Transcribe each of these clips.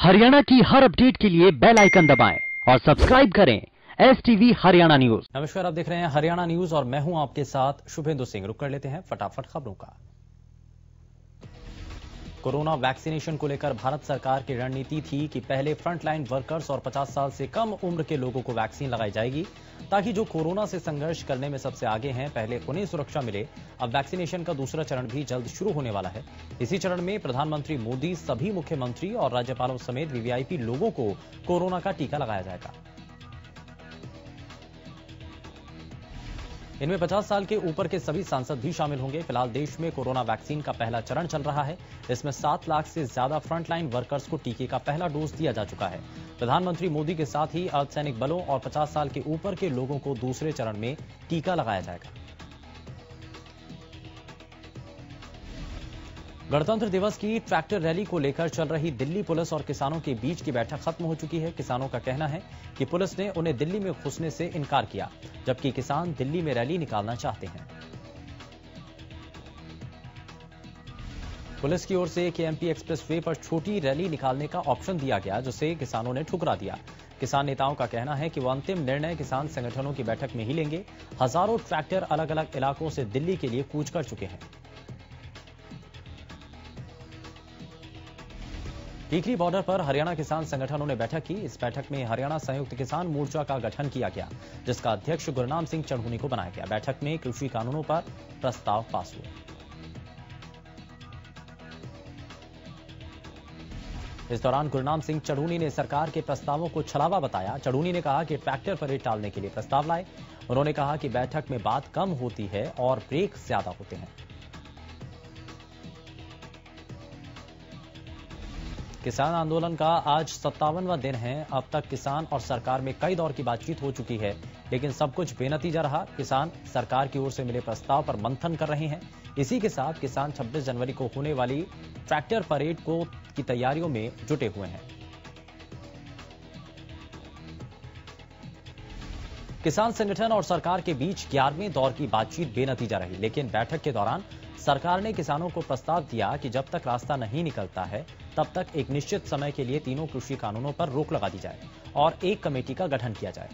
हरियाणा की हर अपडेट के लिए बेल आइकन दबाएं और सब्सक्राइब करें STV हरियाणा न्यूज। नमस्कार, आप देख रहे हैं हरियाणा न्यूज और मैं हूं आपके साथ शुभेंदु सिंह। रुक कर लेते हैं फटाफट खबरों का। कोरोना वैक्सीनेशन को लेकर भारत सरकार की रणनीति थी कि पहले फ्रंटलाइन वर्कर्स और 50 साल से कम उम्र के लोगों को वैक्सीन लगाई जाएगी, ताकि जो कोरोना से संघर्ष करने में सबसे आगे हैं पहले उन्हें सुरक्षा मिले। अब वैक्सीनेशन का दूसरा चरण भी जल्द शुरू होने वाला है। इसी चरण में प्रधानमंत्री मोदी सभी मुख्यमंत्री और राज्यपालों समेत वीवीआईपी लोगों को कोरोना का टीका लगाया जाएगा। इनमें 50 साल के ऊपर के सभी सांसद भी शामिल होंगे। फिलहाल देश में कोरोना वैक्सीन का पहला चरण चल रहा है। इसमें 7 लाख से ज्यादा फ्रंटलाइन वर्कर्स को टीके का पहला डोज दिया जा चुका है। प्रधानमंत्री मोदी के साथ ही अर्धसैनिक बलों और 50 साल के ऊपर के लोगों को दूसरे चरण में टीका लगाया जाएगा। गणतंत्र दिवस की ट्रैक्टर रैली को लेकर चल रही दिल्ली पुलिस और किसानों के बीच की बैठक खत्म हो चुकी है। किसानों का कहना है कि पुलिस ने उन्हें दिल्ली में घुसने से इनकार किया, जबकि किसान दिल्ली में रैली निकालना चाहते हैं। पुलिस की ओर से केएमपी एक्सप्रेस वे पर छोटी रैली निकालने का ऑप्शन दिया गया, जिसे किसानों ने ठुकरा दिया। किसान नेताओं का कहना है कि वो अंतिम निर्णय किसान संगठनों की बैठक में ही लेंगे। हजारों ट्रैक्टर अलग अलग इलाकों से दिल्ली के लिए कूच कर चुके हैं। टीकरी बॉर्डर पर हरियाणा किसान संगठनों ने बैठक की। इस बैठक में हरियाणा संयुक्त किसान मोर्चा का गठन किया गया, जिसका अध्यक्ष गुरनाम सिंह चढ़ूनी को बनाया गया। बैठक में कृषि कानूनों पर प्रस्ताव पास हुए। इस दौरान गुरनाम सिंह चढ़ूनी ने सरकार के प्रस्तावों को छलावा बताया। चढ़ूनी ने कहा कि ट्रैक्टर परेड टालने के लिए प्रस्ताव लाए। उन्होंने कहा कि बैठक में बात कम होती है और ब्रेक ज्यादा होते हैं। किसान आंदोलन का आज 57वां दिन है। अब तक किसान और सरकार में कई दौर की बातचीत हो चुकी है, लेकिन सब कुछ बेनतीजा रहा। किसान सरकार की ओर से मिले प्रस्ताव पर मंथन कर रहे हैं। इसी के साथ किसान 26 जनवरी को होने वाली ट्रैक्टर परेड की तैयारियों में जुटे हुए हैं। किसान संगठन और सरकार के बीच 11वें दौर की बातचीत बेनतीजा रही, लेकिन बैठक के दौरान सरकार ने किसानों को प्रस्ताव दिया कि जब तक रास्ता नहीं निकलता है तब तक एक निश्चित समय के लिए तीनों कृषि कानूनों पर रोक लगा दी जाए और एक कमेटी का गठन किया जाए।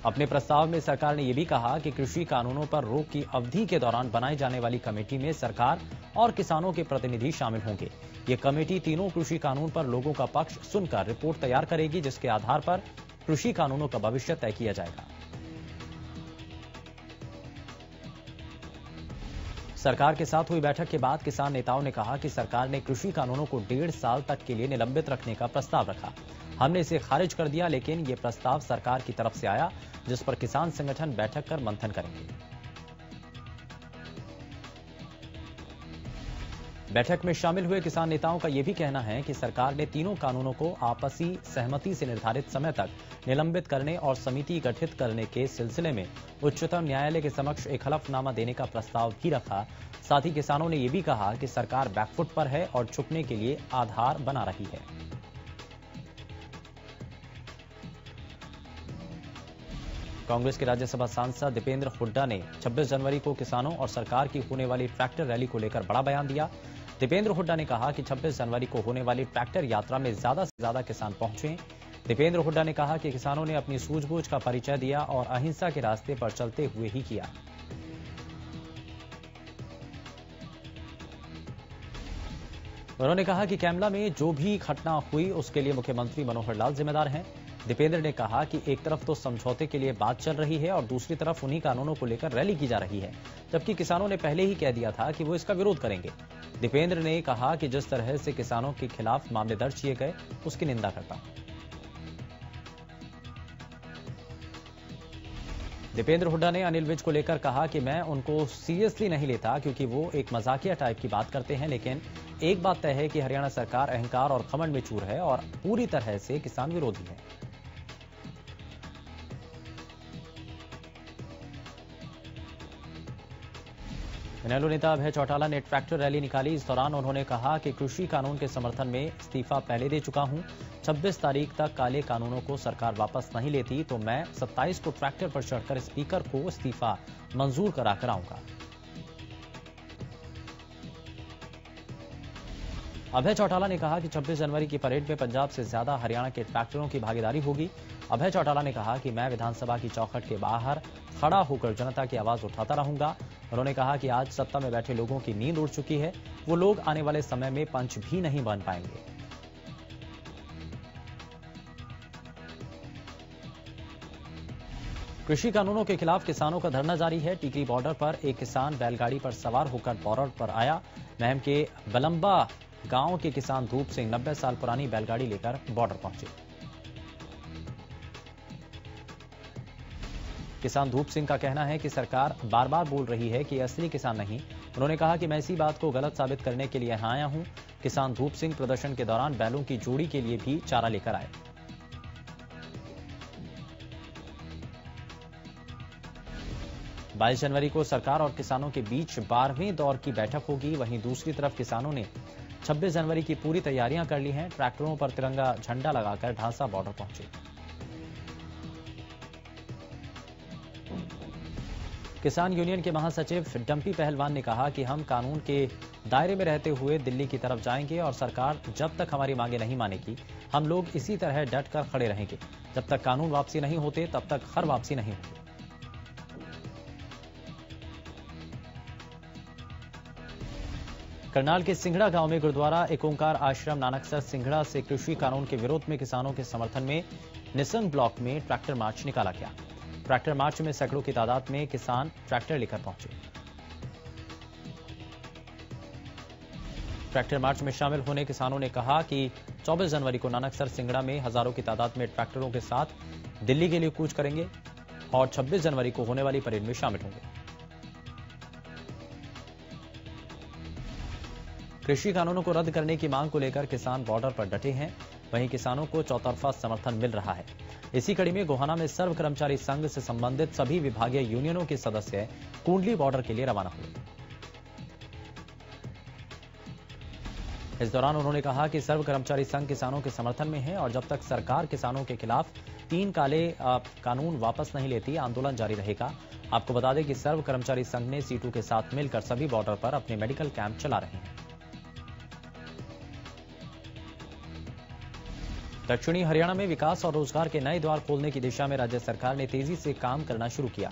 अपने प्रस्ताव में सरकार ने यह भी कहा कि कृषि कानूनों पर रोक की अवधि के दौरान बनाई जाने वाली कमेटी में सरकार और किसानों के प्रतिनिधि शामिल होंगे। यह कमेटी तीनों कृषि कानून पर लोगों का पक्ष सुनकर रिपोर्ट तैयार करेगी, जिसके आधार पर कृषि कानूनों का भविष्य तय किया जाएगा। सरकार के साथ हुई बैठक के बाद किसान नेताओं ने कहा कि सरकार ने कृषि कानूनों को 1.5 साल तक के लिए निलंबित रखने का प्रस्ताव रखा। हमने इसे खारिज कर दिया, लेकिन यह प्रस्ताव सरकार की तरफ से आया, जिस पर किसान संगठन बैठक कर मंथन करेंगे। बैठक में शामिल हुए किसान नेताओं का यह भी कहना है कि सरकार ने तीनों कानूनों को आपसी सहमति से निर्धारित समय तक निलंबित करने और समिति गठित करने के सिलसिले में उच्चतम न्यायालय के समक्ष एक हलफनामा देने का प्रस्ताव भी रखा। साथ ही किसानों ने यह भी कहा कि सरकार बैकफुट पर है और झुकने के लिए आधार बना रही है। कांग्रेस के राज्यसभा सांसद दीपेंद्र हुड्डा ने 26 जनवरी को किसानों और सरकार की होने वाली ट्रैक्टर रैली को लेकर बड़ा बयान दिया। दीपेंद्र हुड्डा ने कहा कि 26 जनवरी को होने वाली ट्रैक्टर यात्रा में ज्यादा से ज्यादा किसान पहुंचे। दीपेंद्र हुड्डा ने कहा कि किसानों ने अपनी सूझबूझ का परिचय दिया और अहिंसा के रास्ते पर चलते हुए ही किया। उन्होंने कहा कि कैमला में जो भी घटना हुई उसके लिए मुख्यमंत्री मनोहर लाल जिम्मेदार हैं। दीपेंद्र ने कहा कि एक तरफ तो समझौते के लिए बात चल रही है और दूसरी तरफ उन्हीं कानूनों को लेकर रैली की जा रही है, जबकि किसानों ने पहले ही कह दिया था कि वो इसका विरोध करेंगे। दीपेंद्र ने कहा कि जिस तरह से किसानों के खिलाफ मामले दर्ज किए गए उसकी निंदा करता हूं। दीपेंद्र हुड्डा ने अनिल विज को लेकर कहा कि मैं उनको सीरियसली नहीं लेता, क्योंकि वो एक मजाकिया टाइप की बात करते हैं, लेकिन एक बात तय है कि हरियाणा सरकार अहंकार और घमंड में चूर है और पूरी तरह से किसान विरोधी है। इनेलो नेता अभय चौटाला ने ट्रैक्टर रैली निकाली। इस दौरान उन्होंने कहा कि कृषि कानून के समर्थन में इस्तीफा पहले दे चुका हूं। 26 तारीख तक काले कानूनों को सरकार वापस नहीं लेती तो मैं 27 को ट्रैक्टर पर चढ़कर स्पीकर को इस्तीफा मंजूर करा कर आऊंगा। अभय चौटाला ने कहा कि 26 जनवरी की परेड में पंजाब से ज्यादा हरियाणा के ट्रैक्टरों की भागीदारी होगी। अभय चौटाला ने कहा कि मैं विधानसभा की चौखट के बाहर खड़ा होकर जनता की आवाज उठाता रहूंगा। उन्होंने कहा कि आज सत्ता में बैठे लोगों की नींद उड़ चुकी है, वो लोग आने वाले समय में पंच भी नहीं बन पाएंगे। कृषि कानूनों के खिलाफ किसानों का धरना जारी है। टिकरी बॉर्डर पर एक किसान बैलगाड़ी पर सवार होकर बॉर्डर पर आया। महम के बलंबा गांव के किसान धूप सिंह 90 साल पुरानी बैलगाड़ी लेकर बॉर्डर पहुंचे। किसान धूप सिंह का कहना है कि सरकार बार बार बोल रही है कि असली किसान नहीं। उन्होंने कहा कि मैं इसी बात को गलत साबित करने के लिए यहां आया हूं। किसान धूप सिंह प्रदर्शन के दौरान बैलों की जोड़ी के लिए भी चारा लेकर आए। 22 जनवरी को सरकार और किसानों के बीच 12वें दौर की बैठक होगी। वहीं दूसरी तरफ किसानों ने 26 जनवरी की पूरी तैयारियां कर ली हैं। ट्रैक्टरों पर तिरंगा झंडा लगाकर ढांसा बॉर्डर पहुंचे। किसान यूनियन के महासचिव डंपी पहलवान ने कहा कि हम कानून के दायरे में रहते हुए दिल्ली की तरफ जाएंगे और सरकार जब तक हमारी मांगे नहीं मानेगी, हम लोग इसी तरह डटकर खड़े रहेंगे। जब तक कानून वापसी नहीं होते, तब तक हर वापसी नहीं होगी। करनाल के सिंघड़ा गांव में गुरुद्वारा एक ओंकार आश्रम नानकसर सिंघड़ा से कृषि कानून के विरोध में किसानों के समर्थन में निसंग ब्लॉक में ट्रैक्टर मार्च निकाला गया। ट्रैक्टर मार्च में सैकड़ों की तादाद में किसान ट्रैक्टर लेकर पहुंचे। ट्रैक्टर मार्च में शामिल होने किसानों ने कहा कि 24 जनवरी को नानकसर सिंघड़ा में हजारों की तादाद में ट्रैक्टरों के साथ दिल्ली के लिए कूच करेंगे और 26 जनवरी को होने वाली परेड में शामिल होंगे। कृषि कानूनों को रद्द करने की मांग को लेकर किसान बॉर्डर पर डटे हैं। वहीं किसानों को चौतरफा समर्थन मिल रहा है। इसी कड़ी में गोहाना में सर्व कर्मचारी संघ से संबंधित सभी विभागीय यूनियनों के सदस्य कुंडली बॉर्डर के लिए रवाना हुए। इस दौरान उन्होंने कहा कि सर्व कर्मचारी संघ किसानों के समर्थन में है और जब तक सरकार किसानों के खिलाफ 3 काले कानून वापस नहीं लेती, आंदोलन जारी रहेगा। आपको बता दें कि सर्व कर्मचारी संघ ने सीटू के साथ मिलकर सभी बॉर्डर पर अपने मेडिकल कैंप चला रहे हैं। दक्षिणी हरियाणा में विकास और रोजगार के नए द्वार खोलने की दिशा में राज्य सरकार ने तेजी से काम करना शुरू किया।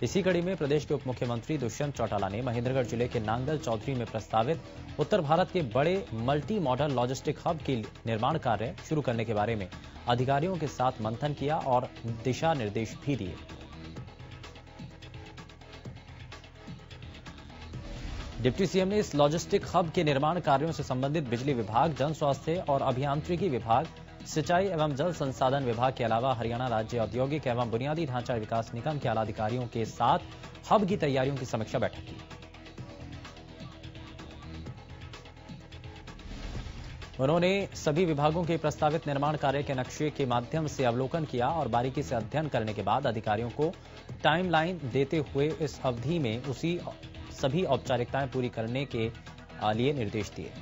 इसी कड़ी में प्रदेश के उप मुख्यमंत्री दुष्यंत चौटाला ने महेंद्रगढ़ जिले के नांगल चौधरी में प्रस्तावित उत्तर भारत के बड़े मल्टी मॉडल लॉजिस्टिक हब के निर्माण कार्य शुरू करने के बारे में अधिकारियों के साथ मंथन किया और दिशा निर्देश भी दिए। डिप्टी सीएम ने इस लॉजिस्टिक हब के निर्माण कार्यों से संबंधित बिजली विभाग, जन स्वास्थ्य और अभियांत्रिकी विभाग, सिंचाई एवं जल संसाधन विभाग के अलावा हरियाणा राज्य औद्योगिक एवं बुनियादी ढांचा विकास निगम के आला अधिकारियों के साथ हब की तैयारियों की समीक्षा बैठक की। उन्होंने सभी विभागों के प्रस्तावित निर्माण कार्य के नक्शे के माध्यम से अवलोकन किया और बारीकी से अध्ययन करने के बाद अधिकारियों को टाइमलाइन देते हुए इस अवधि में सभी औपचारिकताएं पूरी करने के लिए निर्देश दिए।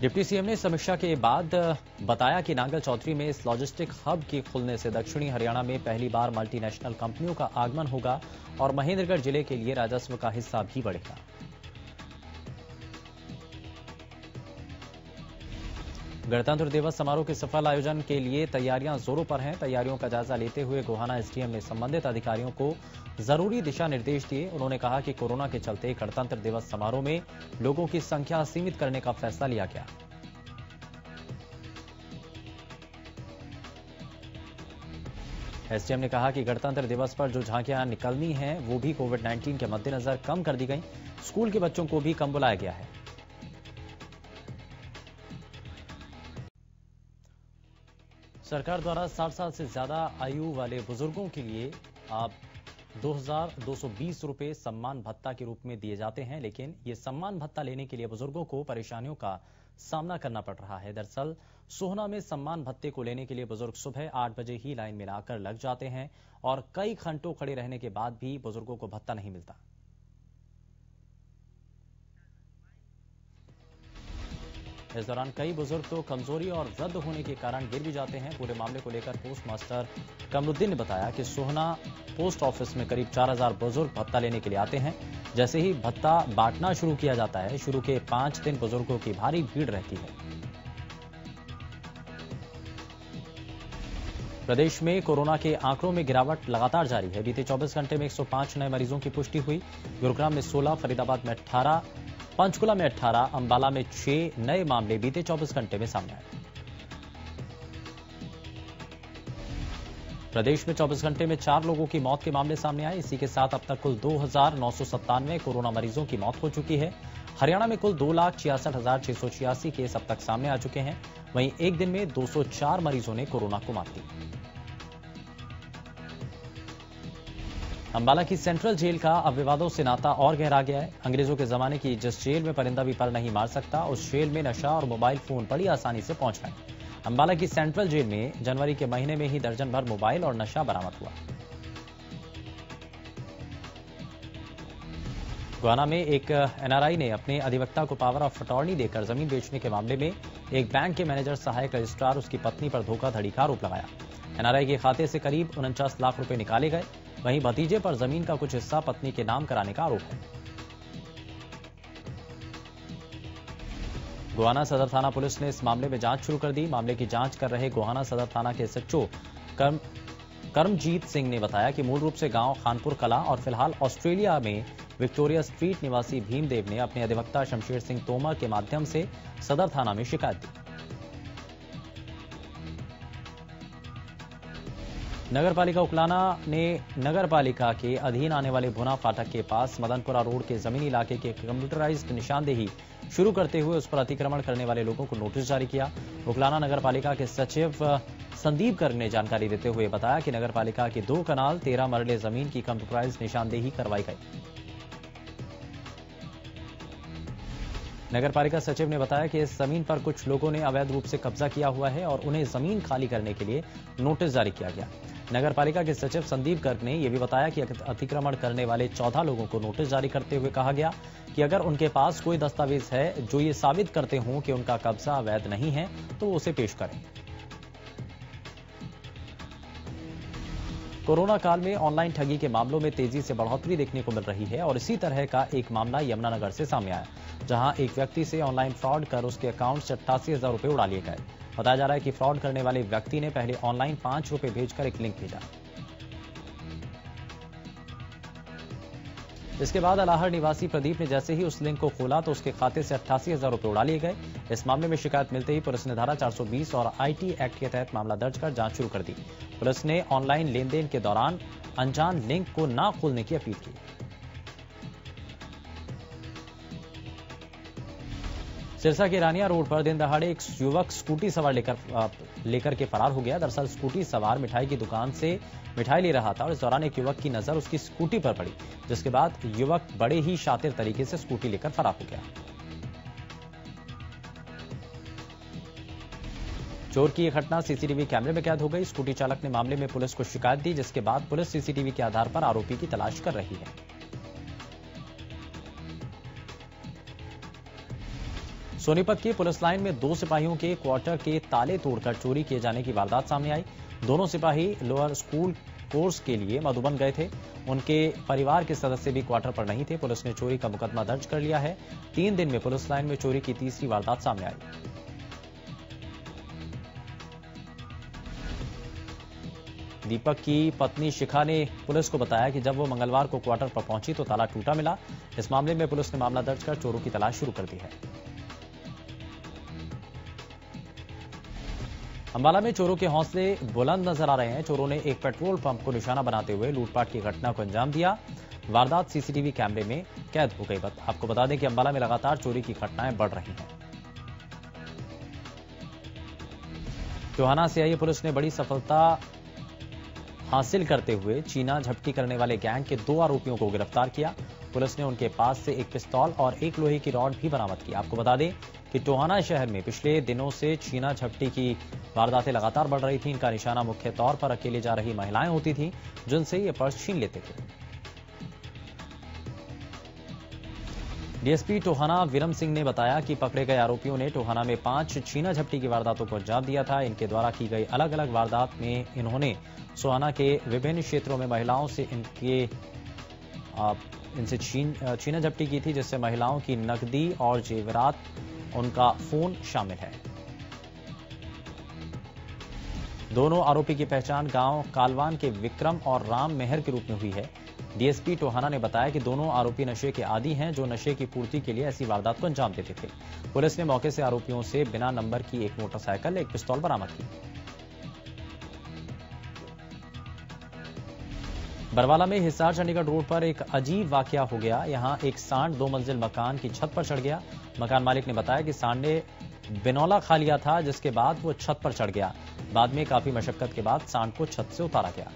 डिप्टी सीएम ने समीक्षा के बाद बताया कि नांगल चौधरी में इस लॉजिस्टिक हब के खुलने से दक्षिणी हरियाणा में पहली बार मल्टीनेशनल कंपनियों का आगमन होगा और महेंद्रगढ़ जिले के लिए राजस्व का हिस्सा भी बढ़ेगा। गणतंत्र दिवस समारोह के सफल आयोजन के लिए तैयारियां जोरों पर हैं। तैयारियों का जायजा लेते हुए गोहाना एसडीएम ने संबंधित अधिकारियों को जरूरी दिशा निर्देश दिए। उन्होंने कहा कि कोरोना के चलते गणतंत्र दिवस समारोह में लोगों की संख्या सीमित करने का फैसला लिया गया। एसडीएम ने कहा कि गणतंत्र दिवस पर जो झांकियां निकलनी हैं वो भी कोविड-19 के मद्देनजर कम कर दी गई। स्कूल के बच्चों को भी कम बुलाया गया है। सरकार द्वारा 60 साल से ज्यादा आयु वाले बुजुर्गों के लिए अब 2,220 रुपए सम्मान भत्ता के रूप में दिए जाते हैं, लेकिन ये सम्मान भत्ता लेने के लिए बुजुर्गों को परेशानियों का सामना करना पड़ रहा है। दरअसल सोहना में सम्मान भत्ते को लेने के लिए बुजुर्ग सुबह 8 बजे ही लाइन में आकर लग जाते हैं और कई घंटों खड़े रहने के बाद भी बुजुर्गों को भत्ता नहीं मिलता। इस दौरान कई बुजुर्ग तो कमजोरी और वृद्ध होने के कारण गिर भी जाते हैं। पूरे मामले को लेकर पोस्ट मास्टर कमरुद्दीन ने बताया कि सोहना पोस्ट ऑफिस में करीब 4000 बुजुर्ग भत्ता लेने के लिए आते हैं। जैसे ही भत्ता बांटना शुरू किया जाता है, शुरू के 5 दिन बुजुर्गों की भारी भीड़ रहती है। प्रदेश में कोरोना के आंकड़ों में गिरावट लगातार जारी है। बीते 24 घंटे में 105 नए मरीजों की पुष्टि हुई। गुरुग्राम में 16, फरीदाबाद में 18, पंचकुला में 18, अंबाला में 6 नए मामले बीते 24 घंटे में सामने आए। प्रदेश में 24 घंटे में 4 लोगों की मौत के मामले सामने आए। इसी के साथ अब तक कुल 2997 कोरोना मरीजों की मौत हो चुकी है। हरियाणा में कुल 2,66,686 केस अब तक सामने आ चुके हैं। वहीं एक दिन में 204 मरीजों ने कोरोना को मात दी। अंबाला की सेंट्रल जेल का अब विवादों से नाता और गहरा गया है। अंग्रेजों के जमाने की जिस जेल में परिंदा भी पर नहीं मार सकता, उस जेल में नशा और मोबाइल फोन बड़ी आसानी से पहुंच गए। अंबाला की सेंट्रल जेल में जनवरी के महीने में ही दर्जन भर मोबाइल और नशा बरामद हुआ। गोहाना में एक एनआरआई ने अपने अधिवक्ता को पावर ऑफ अटॉर्नी देकर जमीन बेचने के मामले में एक बैंक के मैनेजर, सहायक रजिस्ट्रार, उसकी पत्नी पर धोखाधड़ी का आरोप लगाया। एनआरआई के खाते से करीब 49 लाख रुपए निकाले गए। वहीं भतीजे पर जमीन का कुछ हिस्सा पत्नी के नाम कराने का आरोप है। गोहाना सदर थाना पुलिस ने इस मामले में जांच शुरू कर दी। मामले की जांच कर रहे गोहाना सदर थाना के एसएचओ कर्मजीत सिंह ने बताया कि मूल रूप से गांव खानपुर कला और फिलहाल ऑस्ट्रेलिया में विक्टोरिया स्ट्रीट निवासी भीमदेव ने अपने अधिवक्ता शमशेर सिंह तोमर के माध्यम से सदर थाना में शिकायत दी। नगरपालिका उकलाना ने नगरपालिका के अधीन आने वाले भुना फाटक के पास मदनपुरा रोड के जमीनी इलाके के कंप्यूटराइज्ड निशानदेही शुरू करते हुए उस पर अतिक्रमण करने वाले लोगों को नोटिस जारी किया। उकलाना नगरपालिका के सचिव संदीप गर्ग ने जानकारी देते हुए बताया कि नगरपालिका के 2 कनाल 13 मरले जमीन की कंप्यूटराइज्ड निशानदेही करवाई गई। नगरपालिका सचिव ने बताया कि इस जमीन पर कुछ लोगों ने अवैध रूप से कब्जा किया हुआ है और उन्हें जमीन खाली करने के लिए नोटिस जारी किया गया। नगरपालिका के सचिव संदीप गर्ग ने यह भी बताया कि अतिक्रमण करने वाले 14 लोगों को नोटिस जारी करते हुए कहा गया कि अगर उनके पास कोई दस्तावेज है जो ये साबित करते हों कि उनका कब्जा अवैध नहीं है तो वो उसे पेश करें। कोरोना काल में ऑनलाइन ठगी के मामलों में तेजी से बढ़ोतरी देखने को मिल रही है और इसी तरह का एक मामला यमुनानगर से सामने आया, जहां एक व्यक्ति से ऑनलाइन फ्रॉड कर उसके अकाउंट से 88,000 रुपए उड़ा लिए गए। बताया जा रहा है कि फ्रॉड करने वाले व्यक्ति ने पहले ऑनलाइन 5 रुपए भेजकर एक लिंक भेजा। इसके बाद अलाहर निवासी प्रदीप ने जैसे ही उस लिंक को खोला तो उसके खाते से 88,000 रुपए उड़ा लिए गए। इस मामले में शिकायत मिलते ही पुलिस ने धारा 420 और आईटी एक्ट के तहत मामला दर्ज कर जांच शुरू कर दी। पुलिस ने ऑनलाइन लेनदेन के दौरान अनजान लिंक को न खोलने की अपील की। सिरसा के रानिया रोड पर दिन दहाड़े एक युवक स्कूटी सवार लेकर के फरार हो गया। दरअसल स्कूटी सवार मिठाई की दुकान से मिठाई ले रहा था और इस दौरान एक युवक की नजर उसकी स्कूटी पर पड़ी, जिसके बाद युवक बड़े ही शातिर तरीके से स्कूटी लेकर फरार हो गया। चोर की यह घटना सीसीटीवी कैमरे में कैद हो गई। स्कूटी चालक ने मामले में पुलिस को शिकायत दी, जिसके बाद पुलिस सीसीटीवी के आधार पर आरोपी की तलाश कर रही है। सोनीपत की पुलिस लाइन में 2 सिपाहियों के क्वार्टर के ताले तोड़कर चोरी किए जाने की वारदात सामने आई। दोनों सिपाही लोअर स्कूल कोर्स के लिए मधुबन गए थे। उनके परिवार के सदस्य भी क्वार्टर पर नहीं थे। पुलिस ने चोरी का मुकदमा दर्ज कर लिया है। 3 दिन में पुलिस लाइन में चोरी की तीसरी वारदात सामने आई। दीपक की पत्नी शिखा ने पुलिस को बताया कि जब वो मंगलवार को क्वार्टर पर पहुंची तो ताला टूटा मिला। इस मामले में पुलिस ने मामला दर्ज कर चोरों की तलाश शुरू कर दी है। अंबाला में चोरों के हौसले बुलंद नजर आ रहे हैं। चोरों ने एक पेट्रोल पंप को निशाना बनाते हुए लूटपाट की घटना को अंजाम दिया। वारदात सीसीटीवी कैमरे में कैद हो गई। आपको बता दें कि अंबाला में लगातार चोरी की घटनाएं बढ़ रही हैं। टोहाना से आई पुलिस ने बड़ी सफलता हासिल करते हुए चीना झपटी करने वाले गैंग के 2 आरोपियों को गिरफ्तार किया। पुलिस ने उनके पास से एक पिस्तौल और एक लोहे की रॉड भी बरामद की। आपको बता दें कि टोहाना शहर में पिछले दिनों से चीना झपटी की वारदातें लगातार बढ़ रही थी। इनका निशाना मुख्य तौर पर अकेले जा रही महिलाएं होती थीं, जिनसे ये पर्स छीन लेते थे। डीएसपी टोहाना विरम सिंह ने बताया कि पकड़े गए आरोपियों ने टोहाना में 5 छीना झपटी की वारदातों को अंजाम दिया था। इनके द्वारा की गई अलग अलग वारदात में इन्होंने सोहाना के विभिन्न क्षेत्रों में महिलाओं से इनसे छीना झपटी की थी, जिससे महिलाओं की नकदी और जेवरात, उनका फोन शामिल है। दोनों आरोपी की पहचान गांव कालवान के विक्रम और राम मेहर के रूप में हुई है। डीएसपी टोहाना ने बताया कि दोनों आरोपी नशे के आदी हैं, जो नशे की पूर्ति के लिए ऐसी वारदात को अंजाम देते थे। पुलिस ने मौके से आरोपियों से बिना नंबर की एक मोटरसाइकिल, एक पिस्तौल बरामद की। बरवाला में हिसार चंडीगढ़ रोड पर एक अजीब वाकया हो गया। यहां एक सांड 2 मंजिल मकान की छत पर चढ़ गया। मकान मालिक ने बताया कि सांड ने बिनौला खा लिया था, जिसके बाद वो छत पर चढ़ गया। बाद में काफी मशक्कत के बाद सांड को छत से उतारा गया।